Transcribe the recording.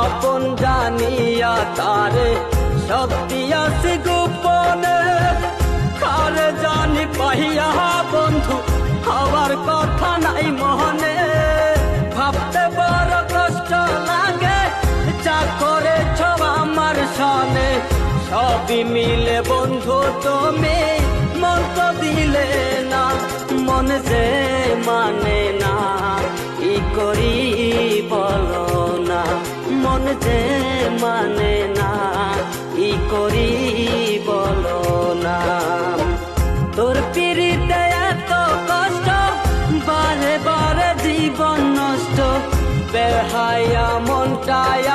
আপন জানিয়া তারে শক্তি আছে গোপনে, কারে জানি পাইয়া বন্ধু হওয়ার কথা নাই মনে। ভাবতে বড় কষ্ট লাগে যা করেছ আমার সনে, সবই মিলে বন্ধু তুমি মন তো দিলে না। মন যে মানে না কি করি বলো না, মন যে মানে না কি করি বলো না। তোর পিড়িতে এত কষ্ট, বারে বারে জীবন নষ্ট, বেহায়া মনটায়